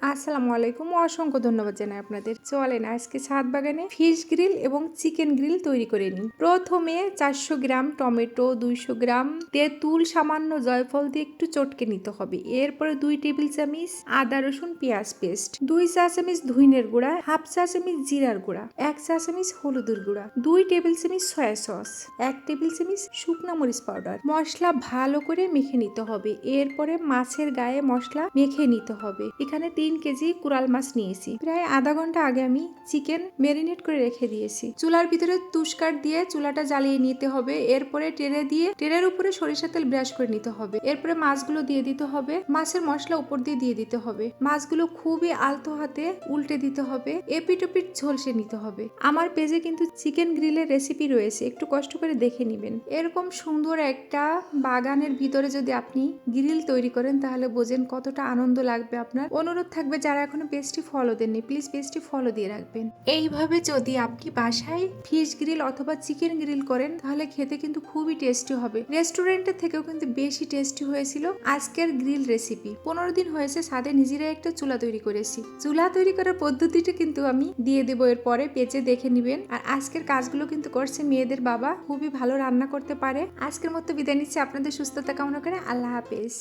আসসালামু আলাইকুম, অসংখ্য ধন্যবাদ জানাই আপনাদের। চলেন আজকে ছাদ বাগানে ফিশ গ্রিল এবং চিকেন গ্রিল তৈরি করে নিই। প্রথমে 400 গ্রাম টমেটো, 200 গ্রাম তেঁতুল, সামান্য জয়ফল দিয়ে একটু চটকে নিতে হবে। এরপরে 2 টেবিল চামচ আদা রসুন পেঁয়াজ পেস্ট, 2 চা চামচ ধইনের গুঁড়া, হাফ চা চামচ জিরার গুঁড়া, 1 চা চামচ হলুদের গুঁড়া, 2 টেবিল চামচ সয়া সস, 1 টেবিল চামচ শুকনা মরিচ পাউডার। মশলা ভালো করে মেখে নিতে হবে। এরপরে মাছের গায়ে মশলা মেখে নিতে হবে। এখানে 3 কেজি কুরাল মাছ নিয়েছি। প্রায় আধা ঘন্টা আগে আমি চিকেন ম্যারিনেট করে রেখে দিয়েছি। চুলার ভিতরে তুষকার দিয়ে চুলাটা জ্বালিয়ে নিতে হবে। এরপরে ট্রের উপরে সরিষার তেল ব্রাশ করে নিতে হবে। এরপরে মাছগুলো দিয়ে দিতে হবে। মাছের মশলা উপর দিয়ে দিতে হবে। মাছগুলো খুবই আলতো হাতে উল্টে দিতে হবে। এপিট ওপিট ঝলসে নিতে হবে। আমার পেজে কিন্তু চিকেন গ্রিলের রেসিপি রয়েছে, একটু কষ্ট করে দেখে নিবেন। এরকম সুন্দর একটা বাগানের ভিতরে যদি আপনি গ্রিল তৈরি করেন তাহলে বোঝেন কতটা আনন্দ লাগবে আপনার। অনুরোধ থাকবে যারা এখনো পেজটি ফলো দেননি, প্লিজ পেজটি ফলো দিয়ে রাখবেন। এইভাবে যদি আপনি বাসায় ফিশ গ্রিল অথবা চিকেন গ্রিল করেন তাহলে খেতে কিন্তু খুবই টেস্টি হবে। রেস্টুরেন্টের থেকেও কিন্তু বেশি টেস্টি হয়েছিল আজকের গ্রিল রেসিপি। 15 দিন হয়েছে ছাদে নিজেরাই একটা চুলা তৈরি করেছি। চুলা তৈরি করার পদ্ধতিটা কিন্তু আমি দিয়ে দেবো এরপরে, পেজে দেখে নিবেন। আর আজকের কাজগুলো কিন্তু করছে মেয়েদের বাবা, খুবই ভালো রান্না করতে পারে। আজকের মতো বিদায় নিচ্ছি, আপনাদের সুস্থতা কামনা করে। আল্লাহ হাফেজ।